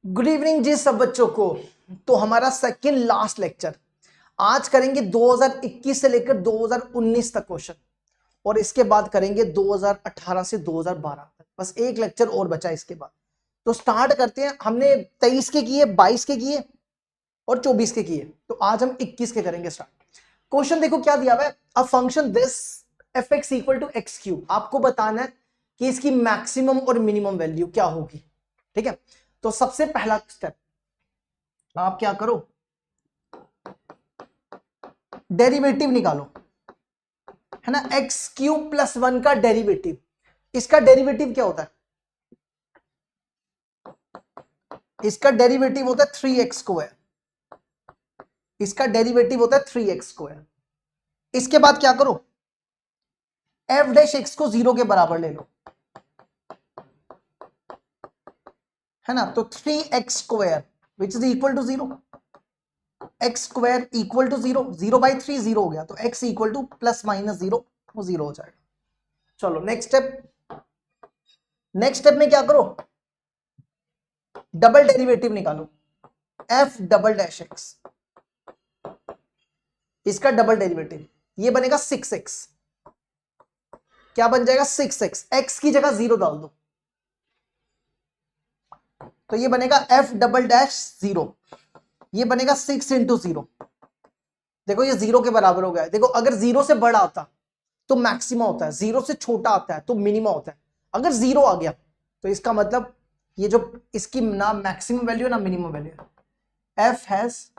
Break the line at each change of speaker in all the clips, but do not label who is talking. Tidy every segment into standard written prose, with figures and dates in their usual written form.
Good evening जी सब बच्चों को। तो हमारा सेकंड लास्ट लेक्चर आज करेंगे 2021 से लेकर 2019 तक क्वेश्चन, और इसके बाद करेंगे 2018 से 2012 तक। बस एक लेक्चर और बचा इसके बाद। तो स्टार्ट करते हैं। हमने 23 के किए, 22 के किए और 24 के किए, तो आज हम 21 के करेंगे स्टार्ट। क्वेश्चन देखो क्या दिया हुआ है। A function this f x equal to x cube, आपको बताना है कि इसकी मैक्सिमम और मिनिमम वैल्यू क्या होगी। ठीक है, तो सबसे पहला स्टेप आप क्या करो, डेरिवेटिव निकालो, है ना। एक्स क्यूब प्लस 1 का डेरिवेटिव, इसका डेरिवेटिव क्या होता है? इसका डेरिवेटिव होता है 3x स्क्वायर। इसका डेरिवेटिव होता है 3x स्क्वायर। इसके बाद क्या करो, एफ डैश एक्स को 0 के बराबर ले लो, है ना। तो 3x square which is equal to 0, x square equal to 0, 0/3 0 हो गया, तो x equal to plus minus 0, वो 0 हो जाएगा। चलो नेक्स्ट स्टेप। नेक्स्ट स्टेप में क्या करो, डबल डेरिवेटिव निकालो, एफ डबल डैश एक्स, इसका डबल डेरिवेटिव ये बनेगा 6x। क्या बन जाएगा? 6x। x की जगह 0 डाल दो, तो ये बनेगा एफ डबल डैश 0, ये बनेगा 6 इंटू 0। देखो ये 0 के बराबर हो गया। देखो अगर 0 से बड़ा आता तो मैक्सिमा होता है, 0 से छोटा आता है तो मिनिमा होता है। अगर 0 आ गया तो इसका मतलब ये जो इसकी ना मैक्सिमम वैल्यू है ना मिनिमम वैल्यू है। F has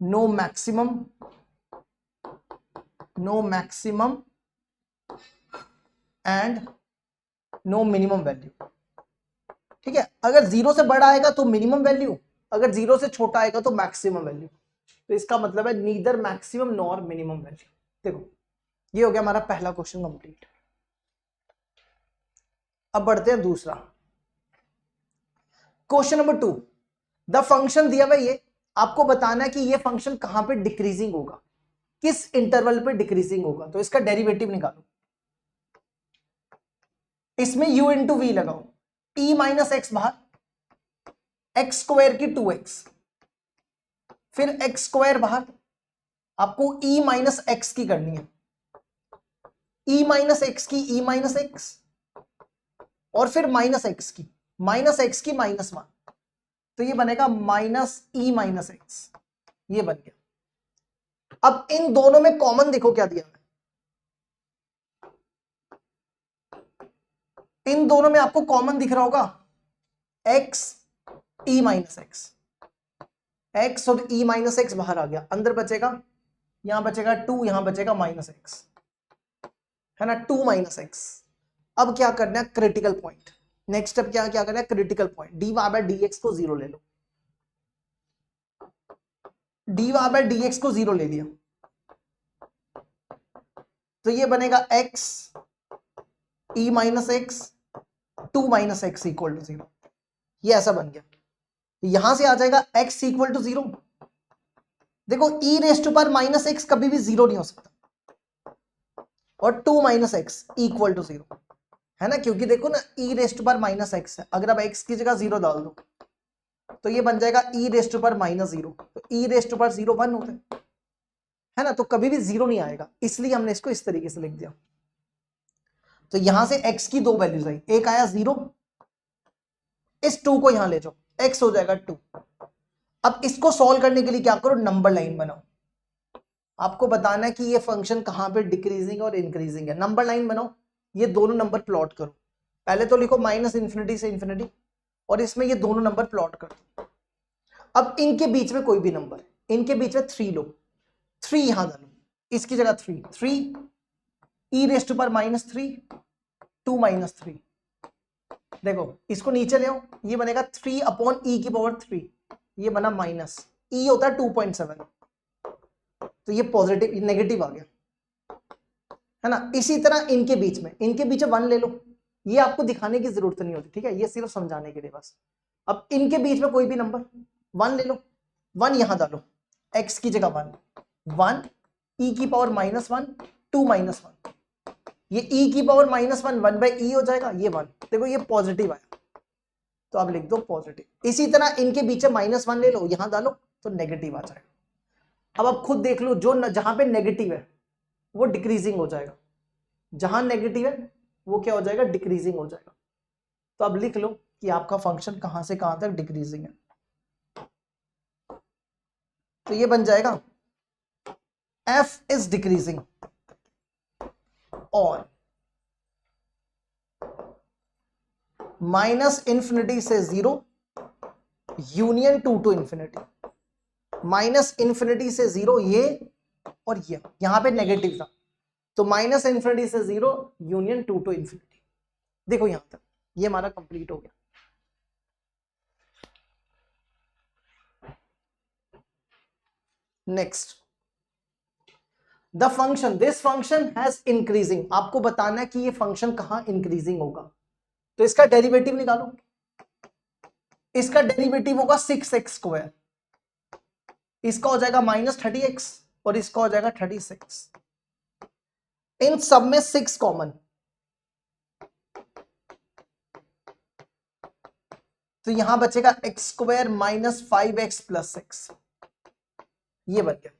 no maximum and no minimum value. ठीक है, अगर 0 से बड़ा आएगा तो मिनिमम वैल्यू, अगर 0 से छोटा आएगा तो मैक्सिमम वैल्यू। तो इसका मतलब है neither maximum nor minimum value. देखो ये हो गया हमारा पहला क्वेश्चन कंप्लीट। अब बढ़ते हैं दूसरा क्वेश्चन नंबर 2। द फंक्शन दिया हुआ ये, आपको बताना है कि ये फंक्शन कहां पे डिक्रीजिंग होगा, किस इंटरवल पे डिक्रीजिंग होगा। तो इसका डेरिवेटिव निकालो। इसमें u इंटू वी लगाओ, e माइनस एक्स बाहर, एक्स स्क्वायर की 2x, फिर एक्स स्क्वायर बाहर, आपको e माइनस एक्स की करनी है, e माइनस एक्स की e माइनस एक्स, और फिर माइनस एक्स की माइनस 1, तो ये बनेगा माइनस e माइनस एक्स। ये बन गया। अब इन दोनों में कॉमन देखो क्या दिया है। इन दोनों में आपको कॉमन दिख रहा होगा x e minus x, x और e माइनस एक्स बाहर आ गया, अंदर बचेगा, यहां बचेगा 2, यहां बचेगा माइनस एक्स, है ना, 2 माइनस एक्स। अब क्या करना है, क्रिटिकल पॉइंट। नेक्स्ट स्टेप क्या क्या करना है, critical point, dy by dx को 0 ले लो, dy बाय dx को 0 ले लिया, तो ये बनेगा x e minus x 2 minus x equal to 0। ये ऐसा बन गया। यहां से आ जाएगा x इक्वल टू 0। देखो e raised to power minus x कभी भी 0 नहीं हो सकता, और 2 माइनस एक्स इक्वल टू 0, है ना, क्योंकि देखो ना e raised to power minus x है, अगर आप x की जगह 0 डाल दो तो ये बन जाएगा e raised to power minus 0, तो e रेस्ट टू पावर 0 1 होता है ना, तो कभी भी 0 नहीं आएगा, इसलिए हमने इसको इस तरीके से लिख दिया। तो यहां से x की 2 वैल्यूज आई, एक आया 0, इस 2 को यहां ले जाओ, x हो जाएगा 2। अब इसको सॉल्व करने के लिए क्या करो, नंबर लाइन बनाओ। आपको बताना है कि ये फंक्शन कहां पे डिक्रीजिंग और इंक्रीजिंग है। नंबर लाइन बनाओ, ये दोनों नंबर प्लॉट करो। पहले तो लिखो माइनस इंफिनिटी से इंफिनिटी, और इसमें ये दोनों नंबर प्लॉट करो। अब इनके बीच में कोई भी नंबर, इनके बीच में 3 लो, 3 यहां डालो, इसकी जगह 3 e raised to power minus 3 2 minus 3। देखो इसको नीचे ले आओ, ये बनेगा 3 अपॉन e की पावर 3, ये बना माइनस, e होता है 2.7, तो ये पॉजिटिव नेगेटिव आ गया, है ना। इसी तरह इनके बीच में 1 ले लो, ये आपको दिखाने की जरूरत नहीं होती, ठीक है, ये सिर्फ समझाने के लिए बस। अब इनके बीच में कोई भी नंबर 1 ले लो, 1 यहां डालो, x की जगह 1 e की पावर माइनस 1 2 माइनस 1, ये e की पावर माइनस 1 1 बाई e हो जाएगा, ये 1। देखो ये पॉजिटिव आया, तो आप लिख दो पॉजिटिव। इसी तरह इनके बीच में -1 ले लो, यहां डालो तो नेगेटिव आ जाएगा। अब आप खुद देख लो, जो जहां पे नेगेटिव है वो डिक्रीजिंग हो जाएगा, जहां नेगेटिव है वो क्या हो जाएगा, डिक्रीजिंग हो जाएगा। तो अब लिख लो कि आपका फंक्शन कहां से कहां तक डिक्रीजिंग है। तो ये बन जाएगा f is decreasing on -∞ से 0 यूनियन 2 to infinity। -∞ से 0 ये और ये, यहां पे नेगेटिव था, तो -∞ से 0 यूनियन 2 to infinity। देखो यहां तक ये हमारा कंप्लीट हो गया। Next, the function, this function has increasing. आपको बताना है कि ये फंक्शन कहां इंक्रीजिंग होगा, तो इसका डेरिवेटिव निकालो। इसका डेरिवेटिव होगा 6x², इसका हो जाएगा -30x और इसका हो जाएगा 36। इन सब में 6 कॉमन, तो यहां बचेगा x² - 5x + 6। ये बन गया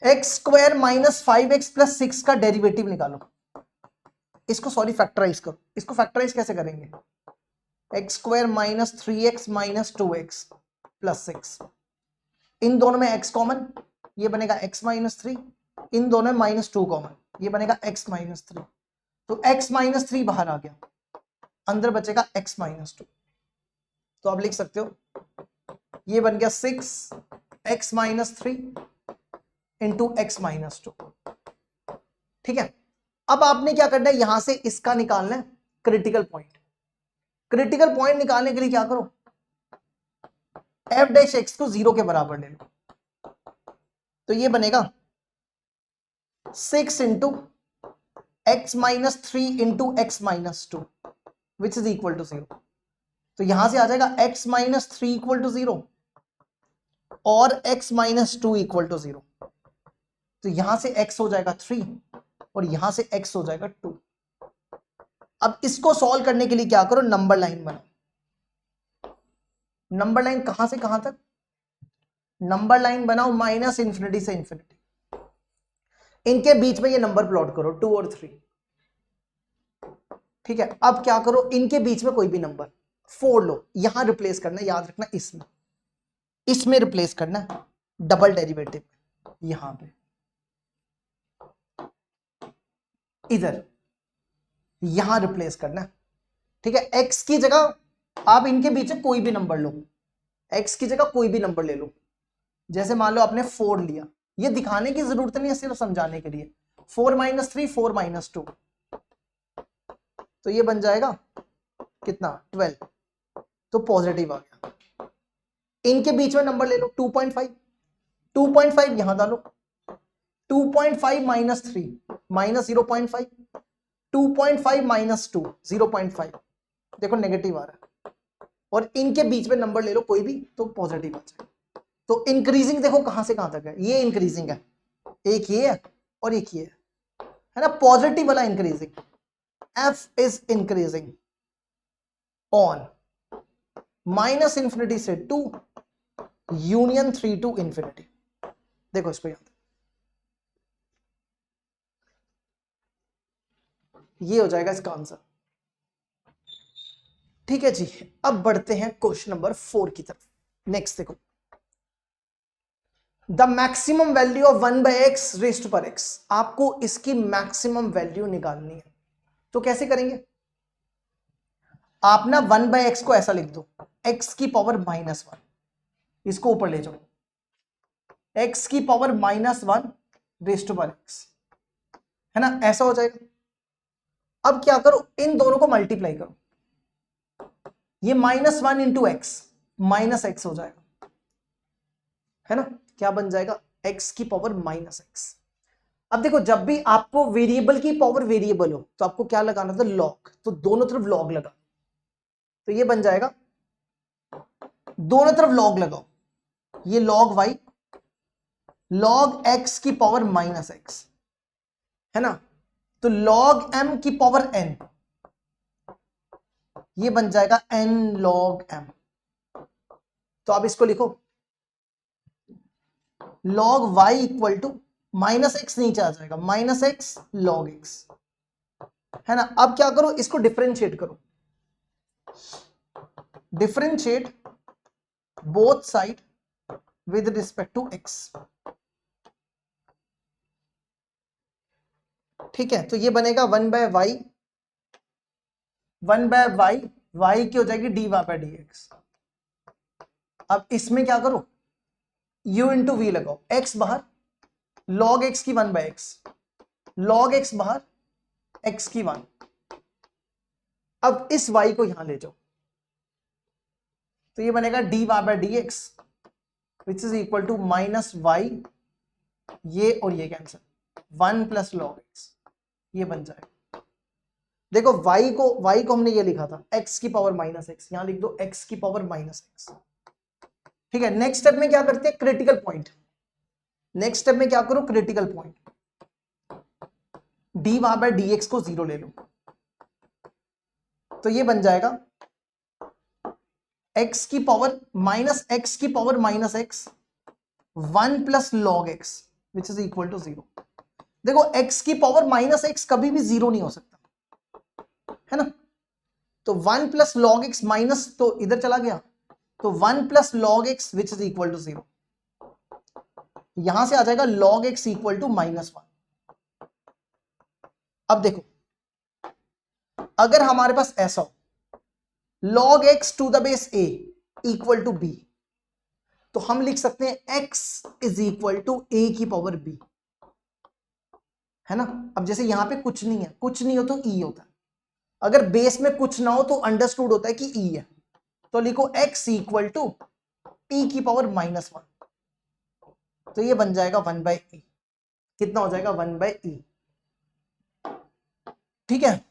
x² - 5x + 6 का डेरिवेटिव निकालो। इसको सॉरी फैक्टराइज करो। इसको फैक्टराइज कैसे करेंगे, x² - 3x - 2x + 6। इन दोनों में x कॉमन, ये बनेगा x - 3। इन दोनों में -2 कॉमन, ये बनेगा x - 3। तो x - 3 बाहर आ गया, अंदर बचेगा x - 2। तो आप लिख सकते हो ये बन गया 6x - 3 इंटू x - 2। ठीक है, अब आपने क्या करना है, यहां से इसका निकालना है क्रिटिकल पॉइंट। क्रिटिकल पॉइंट निकालने के लिए क्या करो, f' को 0 के बराबर ले लो। तो ये बनेगा 6 into x - 3 into x - 2 which is equal to 0। तो यहां से आ जाएगा x - 3 इक्वल टू 0 और x - 2 इक्वल टू 0। तो यहां से x हो जाएगा 3 और यहां से x हो जाएगा 2। अब इसको सॉल्व करने के लिए क्या करो, नंबर लाइन बनाओ। नंबर लाइन कहां से कहां तक, नंबर लाइन बनाओ -∞ से इन्फिनिटी। इनके बीच में ये नंबर प्लॉट करो 2 और 3। ठीक है, अब क्या करो, इनके बीच में कोई भी नंबर 4 लो, यहां रिप्लेस करना, याद रखना इसमें रिप्लेस करना, डबल डेरिवेटिव यहां पे, इधर यहां रिप्लेस करना। ठीक है, x की जगह आप इनके बीच में कोई भी नंबर लो, x की जगह कोई भी नंबर ले लो। जैसे मान लो आपने 4 लिया, ये दिखाने की जरूरत नहीं है, सिर्फ समझाने के लिए। 4 - 3 4 - 2, तो ये बन जाएगा कितना 12। तो पॉजिटिव आ गया। इनके बीच में नंबर ले लो 2.5, 2.5 यहां डालो, 2.5 - 3 -0.5, 2.5 - 2 0.5। देखो नेगेटिव आ रहा है, और इनके बीच में नंबर ले लो कोई भी तो पॉजिटिव आ जाएगा। तो इंक्रीजिंग देखो कहां से कहां तक है, ये इंक्रीजिंग है, एक ये है और एक ये है ना, पॉजिटिव वाला increasing. f is increasing on -∞ से 2 यूनियन 3 to infinity। देखो इसको याद, ये हो जाएगा इसका आंसर। ठीक है जी, अब बढ़ते हैं क्वेश्चन नंबर 4 की तरफ। नेक्स्ट देखो, the maximum value of 1/x raised पर x। आपको इसकी मैक्सिमम वैल्यू निकालनी है, तो कैसे करेंगे, आप ना 1/x को ऐसा लिख दो, x की पावर -1, इसको ऊपर ले जाओ, x की पावर -1 रेज्ड पर x, है ना, ऐसा हो जाएगा। अब क्या करो, इन दोनों को मल्टीप्लाई करो, ये -1 इंटू एक्स -x हो जाएगा, है ना, क्या बन जाएगा, x की पावर -x। अब देखो, जब भी आपको वेरिएबल की पावर वेरिएबल हो तो आपको क्या लगाना था, लॉग, तो दोनों तरफ लॉग लगा, तो ये बन जाएगा, दोनों तरफ लॉग लगाओ, ये log y log x की पावर -x, है ना, तो log m की पावर n, ये बन जाएगा n log m। तो आप इसको लिखो log y equal to minus x नीचे आ जाएगा, माइनस एक्स log x, है ना। अब क्या करो, इसको डिफरेंशिएट करो, differentiate both side with respect to x। ठीक है, तो ये बनेगा 1/y, 1/y, y की हो जाएगी dy/dx। अब इसमें क्या करो, u इंटू वी लगाओ, x बाहर, log x की 1/x, log x बाहर, x की 1। अब इस y को यहां ले जाओ, तो ये बनेगा dy/dx which is equal to minus y, ये और ये कैंसिल, 1 प्लस log x, ये बन जाएगा। देखो y को हमने ये लिखा था x की पावर माइनस एक्स, यहां लिख दो x की पावर माइनस एक्स। ठीक है, नेक्स्ट स्टेप में क्या करते हैं, क्रिटिकल पॉइंट। नेक्स्ट स्टेप में क्या करो, क्रिटिकल पॉइंट, dy/dx को 0 ले लो, तो ये बन जाएगा x की पावर माइनस एक्स की power minus x, 1 plus log x which is equal to 0। देखो x की पावर माइनस एक्स कभी भी 0 नहीं हो सकता, है ना। तो 1 प्लस log x माइनस तो इधर चला गया, तो 1 plus log x which is equal to 0। यहां से आ जाएगा log x इक्वल टू -1। अब देखो, अगर हमारे पास ऐसा हो log x to the base a equal to b, तो हम लिख सकते हैं x is equal to a की पावर b, है ना। अब जैसे यहां पे कुछ नहीं है, कुछ नहीं हो तो e होता है, अगर बेस में कुछ ना हो तो अंडरस्टूड होता है कि e है, तो लिखो x इक्वल टू e की पावर -1, तो ये बन जाएगा 1/e। कितना हो जाएगा, 1/e। ठीक है,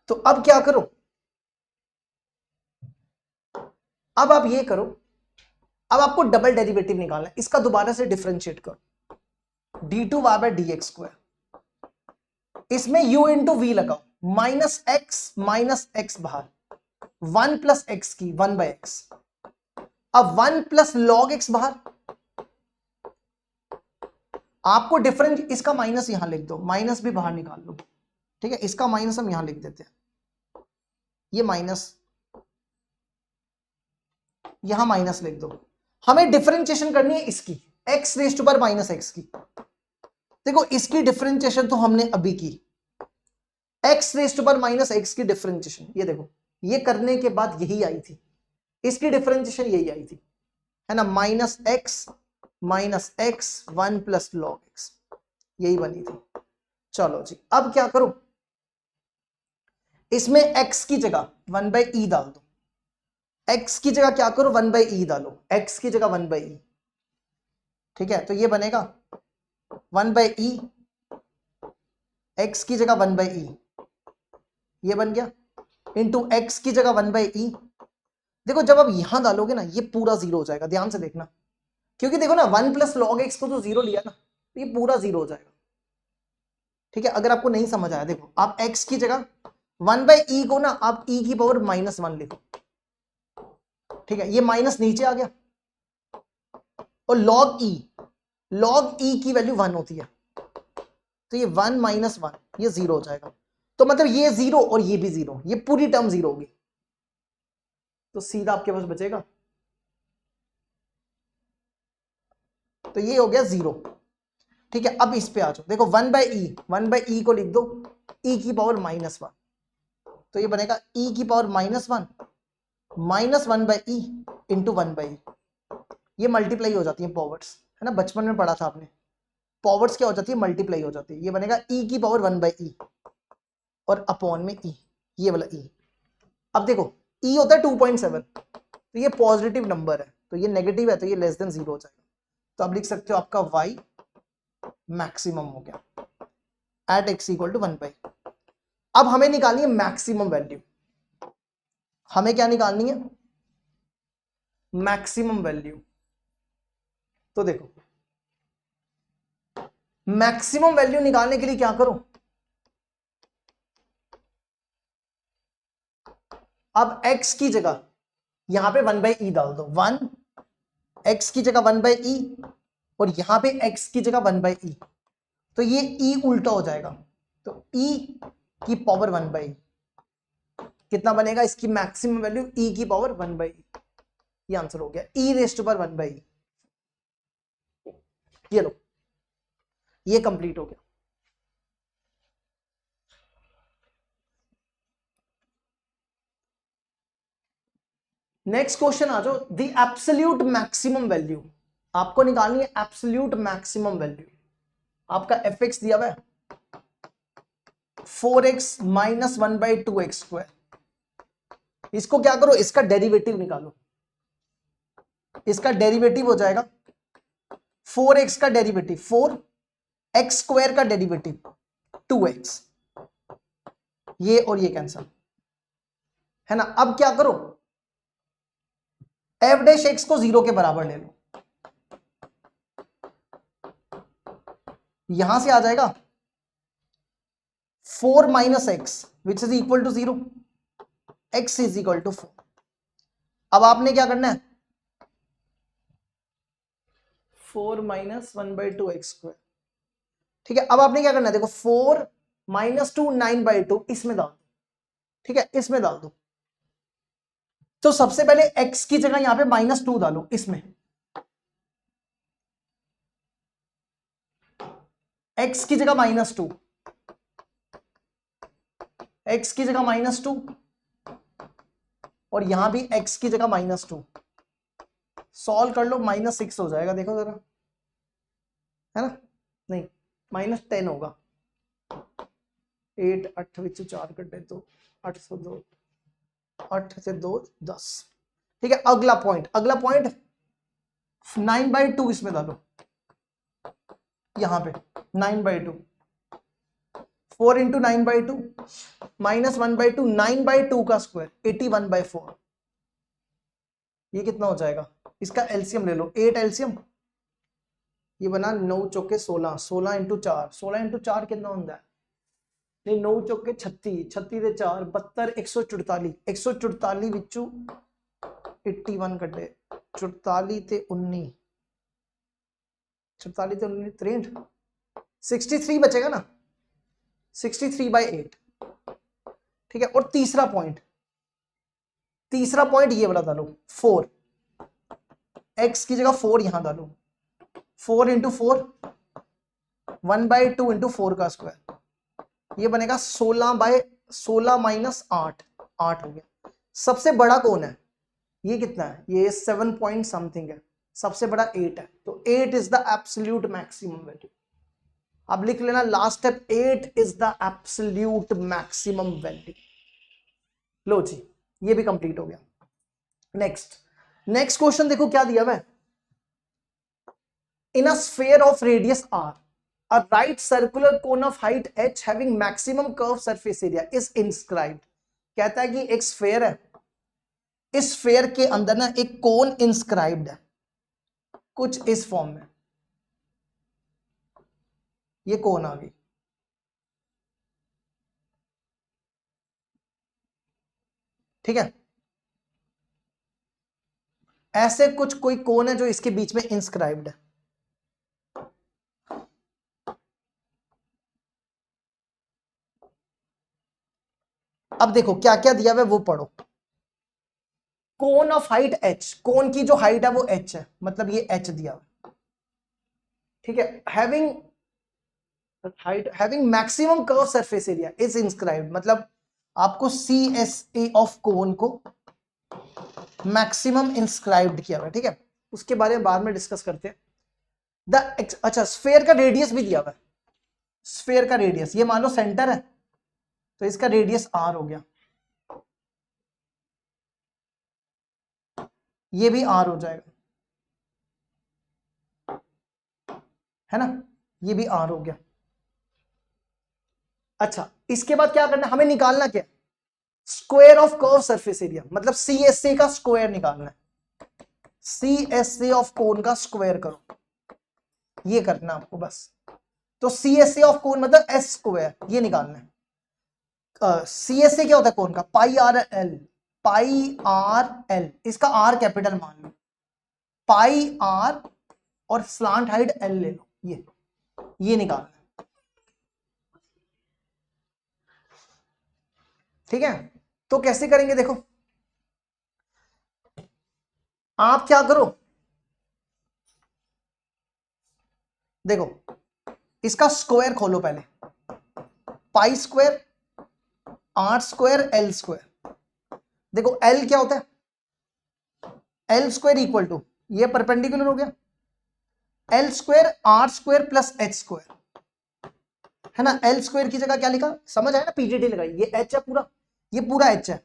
तो अब क्या करो, अब आप ये करो, अब आपको डबल डेरिवेटिव निकालना है, इसका दोबारा से डिफरेंशिएट करो, d2y/dx², इसमें u इंटू वी लगाओ, माइनस एक्स बाहर, 1 प्लस एक्स की 1/x, अब 1 प्लस log x बाहर, आपको डिफरेंस, इसका माइनस यहां लिख दो, माइनस भी बाहर निकाल लो। ठीक है, इसका माइनस हम यहां लिख देते हैं, ये माइनस, यहां माइनस लिख दो। हमें डिफरेंशिएशन करनी है इसकी, x raise to power minus x की। देखो इसकी डिफरेंशिएशन तो हमने अभी की, x raise to power minus x की डिफरेंशिएशन, ये देखो, ये करने के बाद यही आई थी, इसकी डिफरेंशिएशन यही आई थी, है ना, minus x 1 plus log x, यही बनी थी। चलो जी, अब क्या करो, इसमें x की जगह 1/e डाल दो, x की जगह क्या करो, 1/e डालो, x की जगह 1/e। ठीक है, तो ये बनेगा 1/e, x की जगह 1/e, ये बन गया, इंटू x की जगह 1/e। देखो जब आप यहां डालोगे ना, ये पूरा 0 हो जाएगा, ध्यान से देखना, क्योंकि देखो ना 1 प्लस log x को तो 0 लिया ना, तो ये पूरा 0 हो जाएगा। ठीक है, अगर आपको नहीं समझ आया, देखो आप x की जगह 1/e को ना आप e की पावर -1 लिखो। ठीक है, ये माइनस नीचे आ गया, और log e की वैल्यू 1 होती है, तो ये 1 - 1, ये 0 हो जाएगा। तो मतलब ये 0 और ये भी 0, ये पूरी टर्म 0 होगी, तो सीधा आपके पास बचेगा, तो ये हो गया 0। ठीक है, अब इस पे आ जाओ, देखो 1/e को लिख दो e की पावर -1, तो ये बनेगा e की पावर -1 -1/e इंटू 1/e। ये मल्टीप्लाई हो जाती है पावर्स, है ना, बचपन में पढ़ा था आपने, पावर्स क्या हो जाती है, मल्टीप्लाई हो जाती है। ये बनेगा e की पावर 1/e और अपॉन में e, ये वाला e। अब देखो e होता है 2.7, तो ये पॉजिटिव नंबर है, तो ये नेगेटिव है, तो ये लेस देन 0 हो जाएगा। तो आप लिख सकते हो आपका y मैक्सिमम हो गया eight x equal to 1/e। अब हमें निकालनी है मैक्सिमम वैल्यू, हमें क्या निकालनी है, मैक्सिमम वैल्यू। तो देखो मैक्सिमम वैल्यू निकालने के लिए क्या करो, अब x की जगह यहां पे 1/e डाल दो, 1 x की जगह 1/e और यहां पे x की जगह 1/e, तो ये e उल्टा हो जाएगा, तो e की पावर 1/e कितना बनेगा, इसकी मैक्सिमम वैल्यू e की पावर 1/e, ये आंसर हो गया, e rays to power 1/e। ये लो, ये कंप्लीट हो गया। नेक्स्ट क्वेश्चन आ जाओ, द एब्सोल्यूट मैक्सिमम वैल्यू आपको निकालनी है, एब्सोल्यूट मैक्सिमम वैल्यू। आपका fx दिया हुआ है 4x माइनस 1/2x स्क्वायर, इसको क्या करो, इसका डेरिवेटिव निकालो, इसका डेरिवेटिव हो जाएगा 4x का डेरिवेटिव 4, x स्क्वायर का डेरिवेटिव 2x, ये और ये कैंसल है ना। अब क्या करो, f डैश x को 0 के बराबर ले लो, यहां से आ जाएगा 4 minus x which is equal to 0, x is equal to 4। अब आपने क्या करना है, 4 माइनस 1/2x स्क्वायर, ठीक है। अब आपने क्या करना है, देखो 4 माइनस 2 9/2 इसमें डाल दो, ठीक है, इसमें डाल दो। तो सबसे पहले x की जगह यहां पे -2 डालो, इसमें x की जगह -2, x की जगह -2 और यहां भी x की जगह -2, सॉल्व कर लो, -6 हो जाएगा, देखो जरा, है ना, नहीं -10 होगा, 8 8 विच 4 कटे तो 8 से 2 8 से 2 10, ठीक है। अगला पॉइंट 9/2 इसमें डालो, यहां पे 9/2, 4 इंटू 9/2 माइनस 1/2, 9/2 का स्क्वायर 81/4, ये कितना हो जाएगा, इसका एलसीएम ले लो, 8 एलसीएम, ये बना 9 चौके 16, 16 इंटू 4, 16 इंटू 4 कितना होता है, नहीं 9 चौके 36, 36 दे 4 72, 144, 144 विचू 81 कटे 44 ते 19, 44 ते 19 63, 63 बचेगा ना, 63/8, ठीक है। और तीसरा पॉइंट ये वाला डालो, 4 x की जगह 4 यहां डालो, 4 इंटू 4 1/2 इंटू 4 का स्क्वायर, ये बनेगा 16/16 माइनस 8, 8 हो गया। सबसे बड़ा कौन है, ये कितना है, ये 7 पॉइंट समथिंग है, सबसे बड़ा 8 है, तो 8 is the absolute maximum value. अब लिख लेना last step, 8 is the absolute maximum value. लो जी, ये भी कंप्लीट हो गया। नेक्स्ट क्वेश्चन देखो क्या दिया हुआ है, in a sphere of radius r, a right circular cone of height h having maximum curved surface area is inscribed। कहता है कि एक स्फीयर है, इस स्फीयर के अंदर ना एक कोन इंस्क्राइब्ड है, कुछ इस फॉर्म में, ये कोन आ गई, ठीक है, ऐसे कुछ कोई कोन है जो इसके बीच में इंस्क्राइब्ड है। अब देखो क्या क्या दिया हुआ है वो पढ़ो, कोन ऑफ हाइट h, कोन की जो हाइट है वो h है, मतलब ये h दिया हुआ है, ठीक है। Having maximum curve surface area is inscribed, मतलब आपको CSA ऑफ कोन को मैक्सिमम इंस्क्राइब्ड किया हुआ है, ठीक है। उसके बारे में बाद में डिस्कस करते हैं। अच्छा, स्फीयर का रेडियस भी दिया हुआ है, स्फीयर का रेडियस, ये मान लो सेंटर है, तो इसका रेडियस r हो गया, ये भी r हो जाएगा, है ना, ये भी r हो गया। अच्छा, इसके बाद क्या करना है, हमें निकालना क्या, square of curve surface area, मतलब CSA का स्क्वायर निकालना है, CSA ऑफ कोन का स्क्वायर करो, ये करना आपको बस। तो CSA ऑफ कोन मतलब s स्क्वायर, ये निकालना है। CSA क्या होता है कोन का, पाई r एल, पाई आर एल, इसका आर कैपिटल मान लो, पाई आर और स्लांट हाइट एल ले लो, ये निकालना है, ठीक है। तो कैसे करेंगे, देखो आप क्या करो, देखो इसका स्क्वायर खोलो पहले, pi square r square l square, देखो एल क्या होता है, एल स्क्वायर इक्वल टू, ये परपेंडिकुलर हो गया, l square r square plus h square, है ना। एल स्क्वायर की जगह क्या लिखा, समझ आया ना, पीजीटी लगाई, ये एच है पूरा, ये पूरा एच है,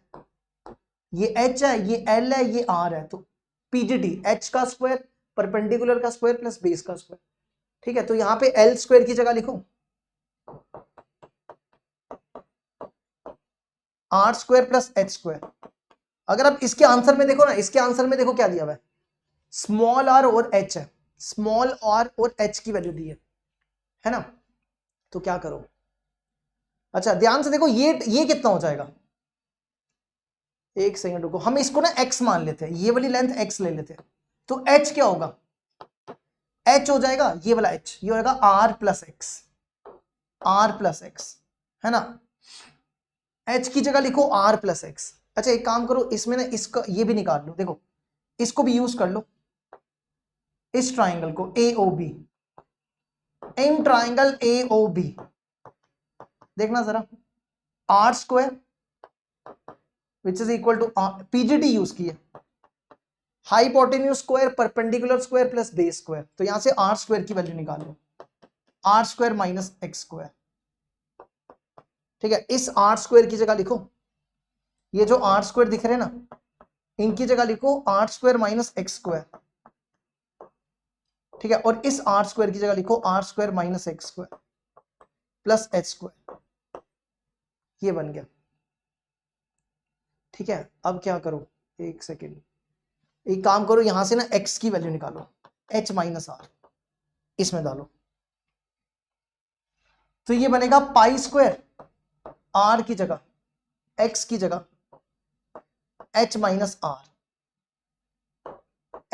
ये एच है, ये एल है, ये आर है, तो पीजीटी एच का स्क्वायर परपेंडिकुलर का स्क्वायर प्लस बेस का स्क्वायर, ठीक है। तो यहां पे एल स्क्वायर की जगह लिखो r square plus h square. अगर आप इसके आंसर में देखो ना, इसके आंसर में देखो क्या दिया हुआ है, स्मॉल आर और एच है, स्मॉल आर और एच की वैल्यू दी है ना। तो क्या करो, अच्छा ध्यान से देखो, ये कितना हो जाएगा, एक सेकंड रुको, हम इसको ना x मान लेते हैं, ये वाली लेंथ x ले लेते हैं, तो h क्या होगा, h हो जाएगा ये वाला h, ये होगा r plus x, r plus x, है ना। h की जगह लिखो r प्लस एक्स। अच्छा एक काम करो, इसमें ना इसका ये भी निकाल लो, देखो इसको भी यूज कर लो, इस ट्राइंगल को AOB, इन ट्राइंगल AOB, देखना जरा, r square which is equal to PGT use किया, hypotenuse square perpendicular square plus base square, तो यहां से आर स्क्वायर की वैल्यू निकाल लो, r square minus x square, ठीक है। इस आर स्क्वायर की जगह लिखो, ये जो आर स्क्वायर दिख रहे हैं ना, इनकी जगह लिखो r square minus x square, ठीक है। और इस आर स्क्वायर की जगह लिखो r square minus x square plus h square, ये बन गया, ठीक है। अब क्या करो, एक सेकेंड, एक काम करो, यहां से ना x की वैल्यू निकालो, h माइनस आर इसमें डालो, तो ये बनेगा पाई स्क्वायर आर की जगह x की जगह h minus r,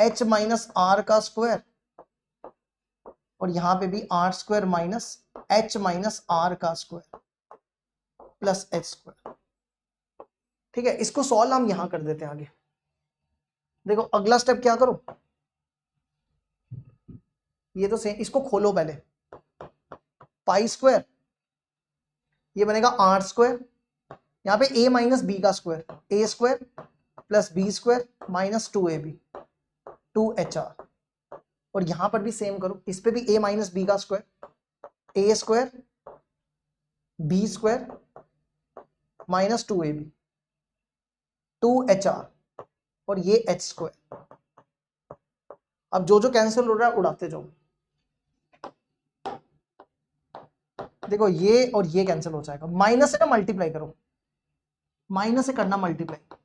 h minus r का स्क्वायर, और यहां पे भी r square minus h minus r का स्क्वायर प्लस एच स्क्वायर, ठीक है। इसको सॉल्व हम यहां कर देते हैं आगे, देखो अगला स्टेप क्या करो, ये तो सेम, इसको खोलो पहले, पाई स्क्वायर, ये बनेगा आर स्क्वायर, यहां पे a माइनस बी का square, a square plus b square minus 2ab 2hr, और यहां पर भी सेम करो, इस पे भी a माइनस बी का square, a square b square minus 2ab 2hr, और ये h स्क्वायर। अब जो जो कैंसिल हो रहा है उड़ाते जाओ, देखो ये और ये कैंसिल हो जाएगा, माइनस से ना मल्टीप्लाई करो, माइनस से करना मल्टीप्लाई,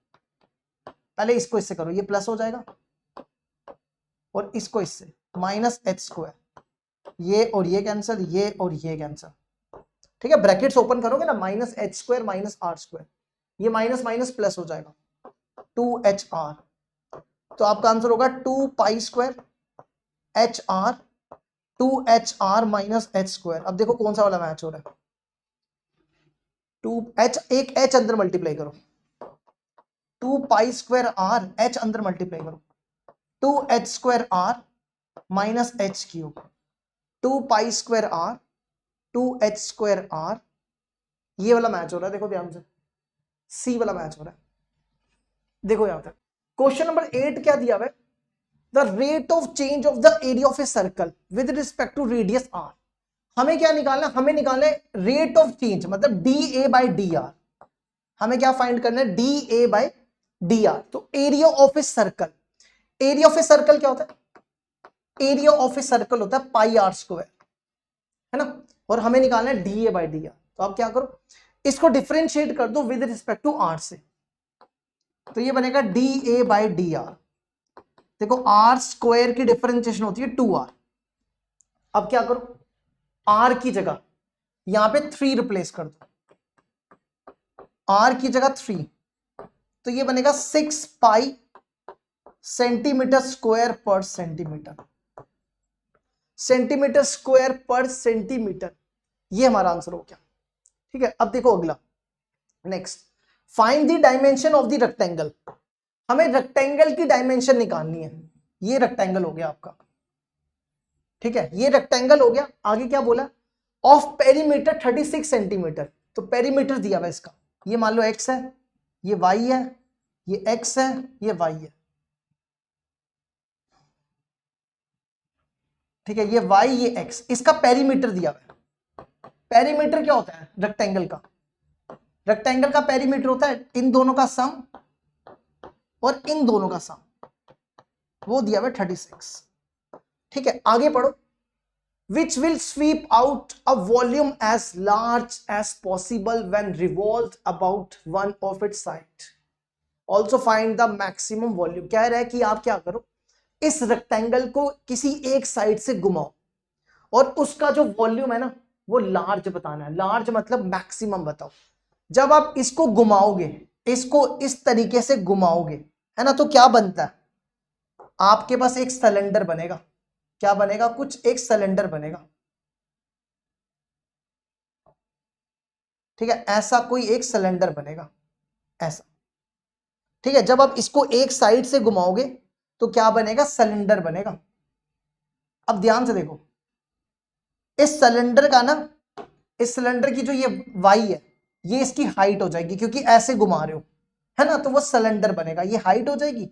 पहले इसको इससे करो, ये प्लस हो जाएगा, और इसको इससे माइनस एच स्क्वायर, ये और ये कैंसिल, ये और ये कैंसिल, ठीक है। ब्रैकेट्स ओपन करोगे ना, minus h square minus r square, ये माइनस माइनस प्लस हो जाएगा 2hr, तो आपका आंसर होगा 2 pi square HR 2hr minus h square. अब देखो कौन सा वाला मैच हो रहा है, 2h, एक h अंदर मल्टीप्लाई करो, 2 पाई स्क्वायर r, h अंदर मल्टीप्लाई करो, 2h square r minus H cube, 2 pi square r 2h square r, ये वाला मैच हो रहा है, देखो ध्यान से, सी वाला मैच हो रहा है, देखो यहां तक। क्वेश्चन नंबर 8 क्या दिया हुआ है, the rate of change of the area of a circle with respect to radius r, हमें क्या निकालना है, हमें निकालना है रेट ऑफ चेंज, मतलब dA बाई dr, हमें क्या फाइंड करना है, dA बाई dr। तो area of a circle, area of a circle क्या होता है, एरिया ऑफ ए सर्कल होता है पाई आर स्क्वायर, है ना, और हमें निकालना है dA बाई dr। तो आप क्या करो, इसको डिफरेंशिएट कर दो विद रिस्पेक्ट टू r से, तो ये बनेगा dA बाई dr, देखो r स्क्वायर की डिफरेंशिएशन होती है 2r, अब क्या करो, r की जगह यहां पे 3 रिप्लेस कर दो, r की जगह 3, तो ये बनेगा 6 पाई सेंटीमीटर स्क्वायर पर सेंटीमीटर, सेंटीमीटर स्क्वायर पर सेंटीमीटर। ये हमारा आंसर हो गया। ठीक है, अब देखो अगला, next, find the dimension of the rectangle. हमें रेक्टेंगल की डायमेंशन निकालनी है। ये रेक्टेंगल हो गया आपका, ठीक है, ये रेक्टेंगल हो गया। आगे क्या बोला, ऑफ पेरीमीटर 36 सेंटीमीटर। तो पेरीमीटर दिया हुआ इसका, ये मान लो x है, ये y है, ये x है, ये y है, ठीक है, ये y ये x, इसका पेरीमीटर दिया हुआ है। पेरीमीटर क्या होता है रेक्टेंगल का, रेक्टेंगल का पेरीमीटर होता है इन दोनों का सम और इन दोनों का सम, वो दिया हुआ है 36। ठीक है, आगे पढ़ो, which will sweep out a volume as large as possible when revolved about one of its side. Also find the maximum volume। कह रहा है कि आप क्या करो, इस रेक्टेंगल को किसी एक साइड से घुमाओ और उसका जो वॉल्यूम है ना वो लार्ज बताना है। लार्ज मतलब मैक्सिमम बताओ। जब आप इसको घुमाओगे, इसको इस तरीके से घुमाओगे, है ना, तो क्या बनता है, आपके पास एक सिलेंडर बनेगा। क्या बनेगा, कुछ एक सिलेंडर बनेगा। ठीक है, ऐसा कोई एक सिलेंडर बनेगा, ऐसा। ठीक है, जब आप इसको एक साइड से घुमाओगे तो क्या बनेगा, सिलेंडर बनेगा। अब ध्यान से देखो, इस सिलेंडर का ना, इस सिलेंडर की जो ये वाई है, ये इसकी हाइट हो जाएगी, क्योंकि ऐसे घुमा रहे हो, है ना, तो वो सिलेंडर बनेगा, ये हाइट हो जाएगी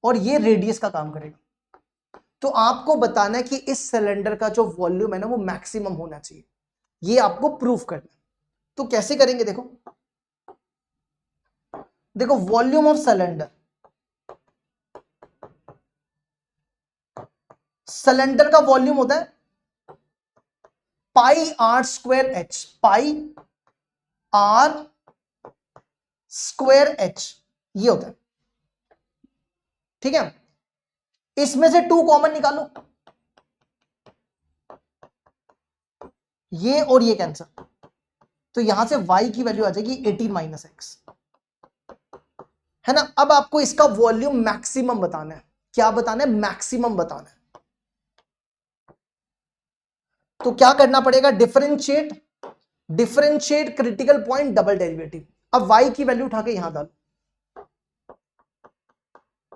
और ये रेडियस का काम करेगा। तो आपको बताना है कि इस सिलेंडर का जो वॉल्यूम है ना वो मैक्सिमम होना चाहिए, ये आपको प्रूफ करना है। तो कैसे करेंगे, देखो देखो, वॉल्यूम ऑफ सिलेंडर, सिलेंडर का वॉल्यूम होता है pi r square h, pi r square h, ये होता है। ठीक है, इसमें से 2 कॉमन निकालो, ये और ये कैंसिल, तो यहां से y की वैल्यू आ जाएगी 18 माइनस एक्स, है ना। अब आपको इसका वॉल्यूम मैक्सिमम बताना है। क्या बताना है, मैक्सिमम बताना है। तो क्या करना पड़ेगा, differentiate, differentiate critical point double derivative. अब y की वैल्यू उठा के यहां डालो,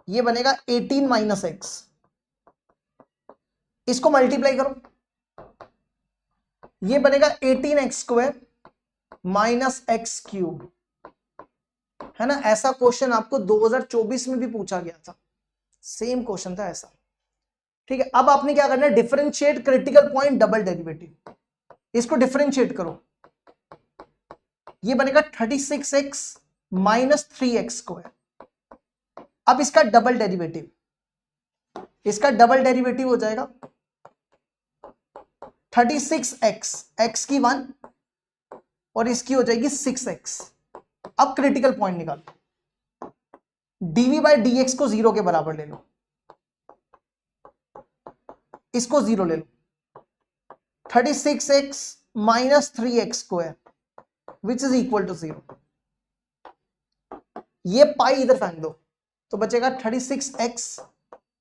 ये बनेगा 18 माइनस एक्स, इसको मल्टीप्लाई करो, ये बनेगा 18 x square minus x cube, है ना। ऐसा क्वेश्चन आपको 2024 में भी पूछा गया था, सेम क्वेश्चन था ऐसा। ठीक है, अब आपने क्या करना है, differentiate critical point double derivative, इसको डिफरेंशिएट करो, ये बनेगा 36x माइनस 3x स्क्वायर। अब इसका डबल डेरिवेटिव, इसका डबल डेरिवेटिव हो जाएगा 36x, x की 1 और इसकी हो जाएगी 6x। अब क्रिटिकल पॉइंट निकालो, dv बाई dx को 0 के बराबर ले लो, इसको 0 ले लो, 36x minus 3x square which is equal to 0। ये पाई इधर फेंक दो, तो बचेगा 36x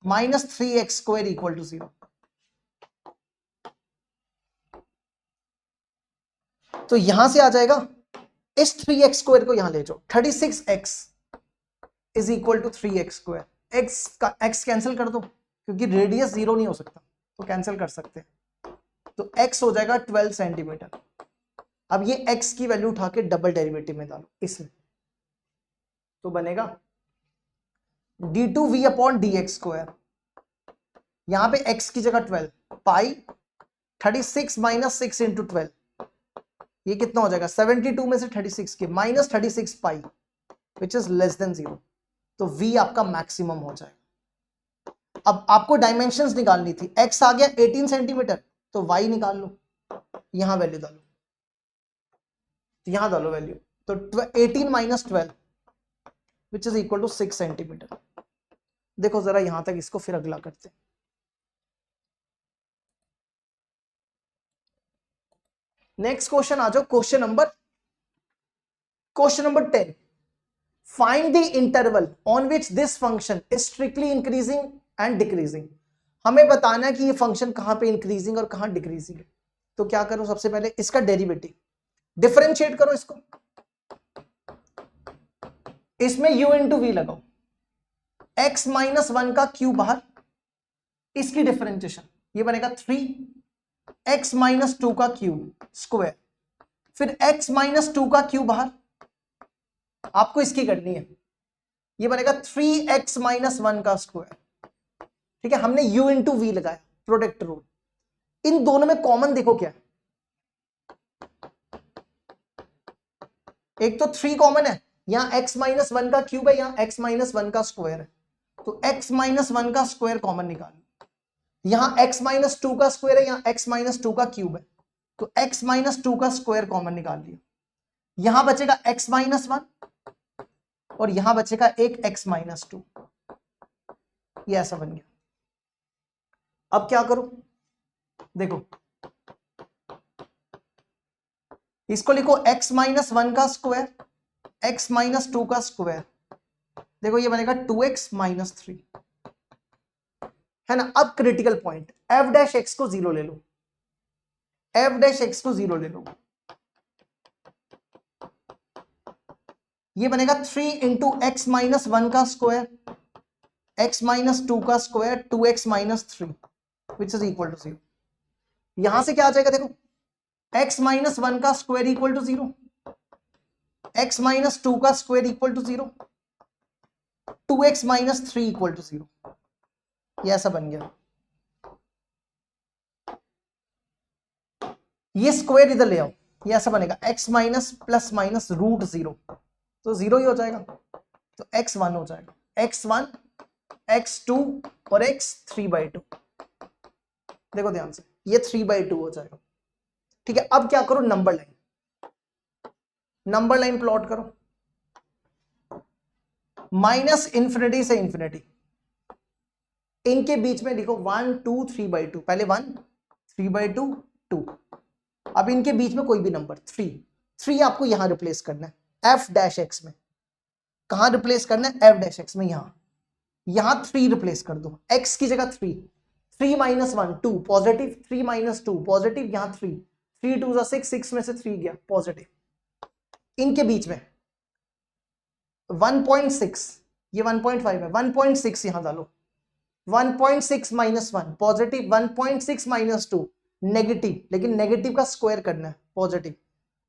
minus 3x square equal to 0। तो यहां से आ जाएगा, इस 3x स्क्वायर को यहां ले जाओ, 36x is equal to 3x square. x का x कैंसिल कर दो, क्योंकि रेडियस 0 नहीं हो सकता, तो कैंसिल कर सकते हैं। तो x हो जाएगा 12 सेंटीमीटर। अब ये x की वैल्यू उठा के डबल डेरिवेटिव में डालो इसमें, तो बनेगा d2v अपॉन dx स्क्वायर, यहां पे x की जगह 12, पाई 36 माइनस 6 इंटू 12, ये कितना हो जाएगा, 72 में से 36 के minus 36 pi which is less than 0। तो v आपका मैक्सिमम हो जाएगा। अब आपको डायमेंशंस निकालनी थी, x आ गया 18 सेंटीमीटर, तो y निकाल लो, यहां वैल्यू डालो, यहां डालो वैल्यू, तो 18 minus 12 which is equal to 6 centimetre. देखो जरा यहां तक, इसको फिर अगला करते हैं। नेक्स्ट क्वेश्चन आ जाओ, question number 10। Find the interval on which this function is strictly increasing and decreasing. हमें बताना है कि ये फंक्शन कहां पे इंक्रीजिंग और कहां डिक्रीजिंग है। तो क्या करो, सबसे पहले इसका डेरिवेटिव डिफरेंशिएट करो इसको, इसमें u इंटू वी लगाओ, x माइनस 1 का क्यू बाहर, इसकी डिफरेंशिएशन ये बनेगा 3x माइनस 2 का क्यूब स्क्वायर, फिर x माइनस 2 का क्यूब बाहर, आपको इसकी करनी है, ये बनेगा 3x माइनस 1 का स्क्वायर। ठीक है, हमने u इंटू वी लगाया, प्रोडक्ट रूल। इन दोनों में कॉमन देखो क्या है, एक तो 3 कॉमन है, यहां x माइनस 1 का क्यूब है, यहां x माइनस 1 का स्क्वायर है, तो x माइनस 1 का स्क्वायर कॉमन निकालो। यहां x माइनस 2 का स्क्वायर है, यहां x माइनस 2 का क्यूब है, तो x माइनस 2 का स्क्वायर कॉमन निकाल लिया। यहां बचेगा x माइनस 1 और यहां बचेगा एक x माइनस 2, ये ऐसा बन गया। अब क्या करो, देखो इसको लिखो x माइनस 1 का स्क्वायर, x माइनस 2 का स्क्वायर, देखो ये बनेगा 2x माइनस 3, है ना। अब critical point, f dash x को 0 ले लो, f डैश x को 0 ले लो, ये बनेगा 3 इंटू एक्स माइनस 1 का स्क्वायर, x माइनस 2 का square, 2x minus 3 which is equal to 0। यहां से क्या आ जाएगा, देखो x माइनस 1 का square equal to 0, x minus 2 का square equal to 0, 2x minus 3 equal to 0, ये ऐसा बन गया। ये स्क्वायर इधर ले आओ, ये ऐसा बनेगा x minus plus minus root 0, तो 0 ही हो जाएगा, तो x1 हो जाएगा, x1 x2 और x3/2। देखो ध्यान से, ये 3/2 हो जाएगा। ठीक है, अब क्या करो, नंबर लाइन प्लॉट करो, माइनस इंफिनिटी से इंफिनिटी, इनके बीच में लिखो 1 2 3/2, पहले 1 3/2 2, अब इनके बीच में कोई भी नंबर 3 आपको यहां रिप्लेस करना है f डैश x में। कहां रिप्लेस करना है, f डैश x में, यहां 3 रिप्लेस कर दो, x की जगह 3 माइनस 1 2 पॉजिटिव, 3 माइनस 2 पॉजिटिव, यहां 3 2 6 में से 3 गया पॉजिटिव। इनके बीच में 1.6, ये 1.5 है, 1.6 यहां डालो, 1.6 माइनस 1 पॉजिटिव, 1.6 माइनस 2 नेगेटिव, लेकिन नेगेटिव का स्क्वायर करना है पॉजिटिव,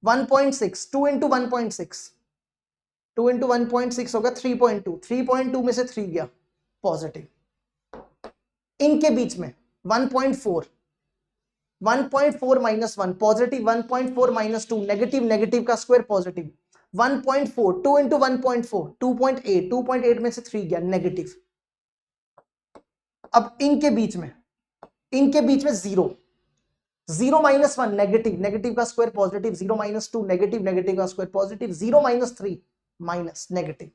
1.6 2 इंटू 1.6, 2 इंटू 1.6 होगा 3.2, 3.2 में से 3 गया पॉजिटिव। इनके बीच में 1.4 minus 1 positive, 1.4 minus 2 negative, negative का स्क्वायर पॉजिटिव, 1.4 2 इंटू 1.4 2.8, 2.8 में से 3 गया नेगेटिव। अब इनके बीच में 0 माइनस 1 नेगेटिव, नेगेटिव का square positive, 0 minus 2 negative, negative का square positive, 0 minus 3 minus negative.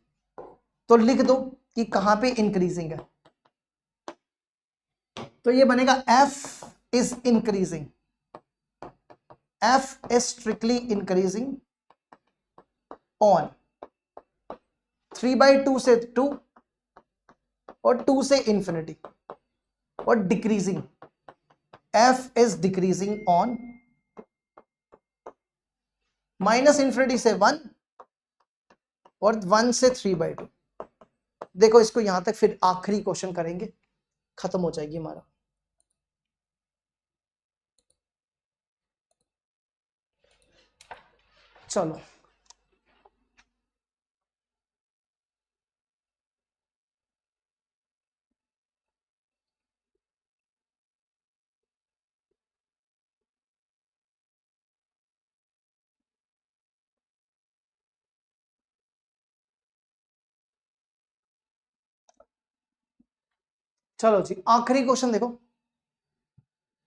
तो लिख दो कि कहां पे इंक्रीजिंग है, तो ये बनेगा f is increasing, f is strictly increasing on 3/2 से 2 और 2 से इंफिनिटी, और decreasing, f is decreasing on minus infinity से 1 और 1 से 3/2। देखो इसको यहां तक, फिर आखिरी क्वेश्चन करेंगे, खत्म हो जाएगी हमारा। चलो चलो जी, आखिरी क्वेश्चन देखो,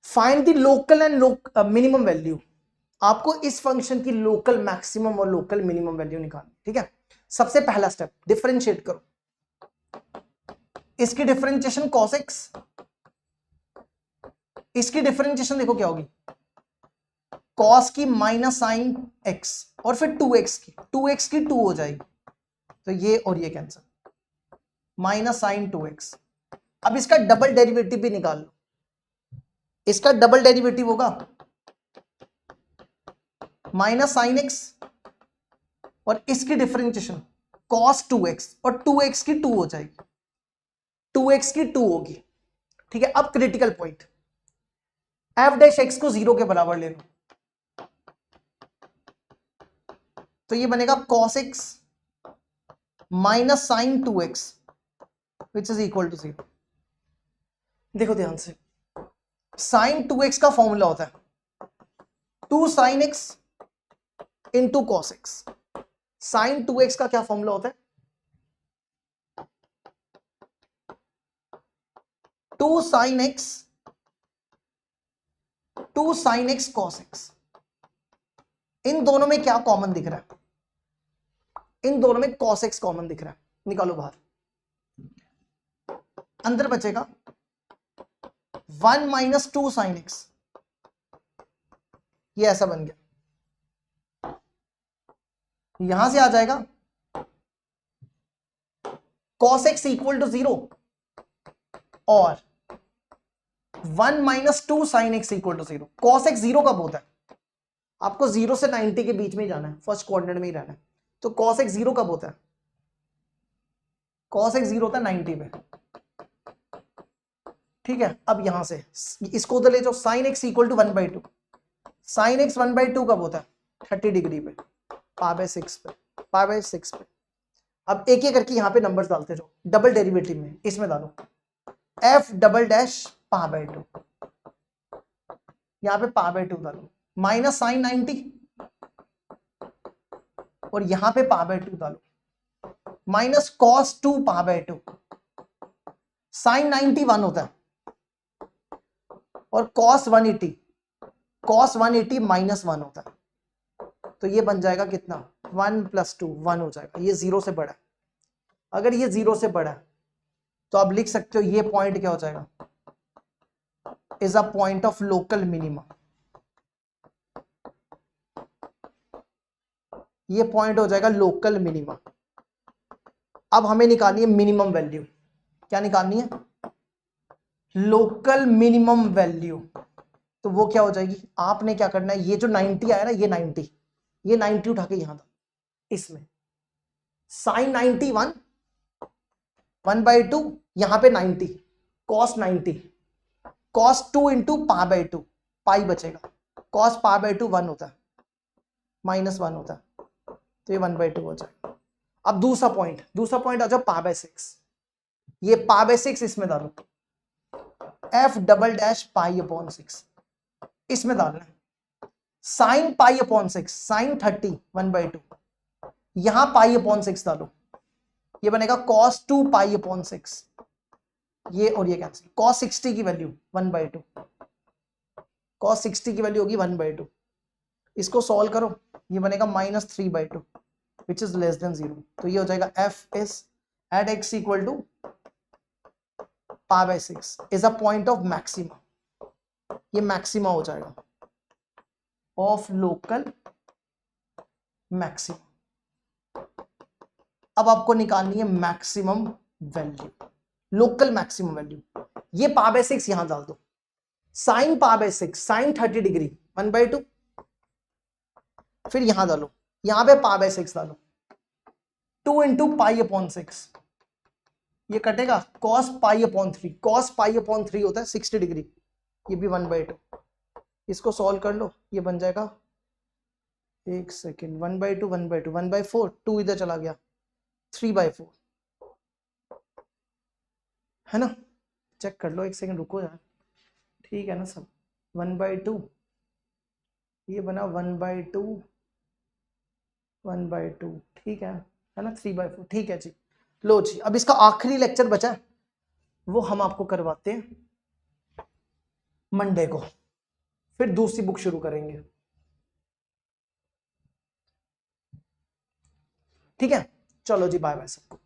find the local and minimum value. आपको इस फंक्शन की लोकल मैक्सिमम और लोकल मिनिमम वैल्यू निकालनी, ठीक है। सबसे पहला स्टेप, डिफरेंशिएट करो, इसकी डिफरेंशिएशन cos x, इसकी डिफरेंशिएशन देखो क्या होगी, cos की माइनस साइन x, और फिर 2x की 2 हो जाएगी, तो ये और ये कैंसिल, माइनस साइन 2x। अब इसका डबल डेरिवेटिव भी निकाल लो, इसका डबल डेरिवेटिव होगा माइनस साइन x और इसकी डिफरेंशिएशन cos 2x, और 2x की 2 हो जाएगी, 2x की 2 होगी। ठीक है, अब critical point, f dash x को 0 के बराबर ले लो, तो ये बनेगा cos x minus sine 2x which is equal to 0। देखो ध्यान से, साइन 2x का फॉर्मूला होता है 2 sine x into cos x. Sine 2x का क्या फॉर्मूला होता है 2 साइन x कॉस एक्स। इन दोनों में क्या कॉमन दिख रहा है, इन दोनों में cos x कॉमन दिख रहा है, निकालो बाहर, अंदर बचेगा 1 माइनस 2 साइन x, ये ऐसा बन गया। यहां से आ जाएगा cos x इक्वल टू 0 और 1 minus 2 sine x equal to 0। cos x 0 कब होता है, आपको 0 से 90 के बीच में ही जाना है, फर्स्ट क्वाड्रेंट में ही रहना है। तो cos x 0 कब होता है, cos x 0 होता है 90 पे। ठीक है, अब यहां से इसको उधर ले जाओ, sine x equal to 1/2। Sine x 1/2 कब होता है 30 डिग्री पे, π/6 पे, π/6 पे। अब एक एक करके यहां पे नंबर्स डालते जाओ, डबल डेरिवेटिव में इसमें डालो f डबल डैश π/2, यहां पे π/2 डालो, माइनस साइन 90 और यहां पे π/2 डालो, माइनस cos 2 π/2। साइन 90 1 होता है और cos 180 माइनस 1 होता है, तो ये बन जाएगा कितना 1 + 2 1 हो जाएगा। ये 0 से बड़ा है, अगर ये 0 से बड़ा है तो आप लिख सकते हो ये पॉइंट क्या हो जाएगा, is a point of local minima. ये पॉइंट हो जाएगा लोकल मिनिमा। अब हमें निकालनी है मिनिमम वैल्यू, क्या निकालनी है लोकल मिनिमम वैल्यू। तो वो क्या हो जाएगी, आपने क्या करना है, ये जो 90 आया ना, ये 90 उठा के यहां था, इसमें साइन 91 1/2, यहां पे 90 cos 90, cos 2 इंटू π/2, पाई बचेगा, cos π/2 1 होता है, माइनस 1 होता है, तो ये 1/2 हो जाएगा। अब दूसरा पॉइंट आ जाओ π/6, ये π/6 इसमें डालो, f डबल डैश π/6 इसमें डालना है, साइन π/6, साइन 30 1/2, यहां π/6 डालो, ये बनेगा cos 2 π/6, ये और ये कैंसिल, cos 60 की वैल्यू 1/2, cos 60 की वैल्यू होगी 1/2, इसको सॉल्व करो, ये बनेगा -3/2 विच इज लेस देन 0। तो ये हो जाएगा f is at x equal to π/6 is a point of maxima, ये मैक्सिमा हो जाएगा ऑफ लोकल मैक्सिमा। अब आपको निकालनी है maximum value, local maximum value. ये π/6 यहां डाल दो, साइन π/6 साइन 30 डिग्री 1/2, फिर यहां डालो, यहां पे π/6 डालो, 2 इंटू π/6, ये कटेगा cos π/3, cos π/3 होता है 60 डिग्री, ये भी 1/2, इसको सॉल्व कर लो, ये बन जाएगा, एक सेकेंड, 1/2 1/4, 2 इधर चला गया, 3/4 है ना, चेक कर लो, एक सेकेंड रुको यार, ठीक है ना सब, 1/2, ये बना 1/2 ठीक है ना, 3/4 ठीक है जी। लो जी, अब इसका आखिरी लेक्चर बचा है, वो हम आपको करवाते हैं मंडे को, फिर दूसरी बुक शुरू करेंगे। ठीक है, चलो जी, बाय बाय सबको।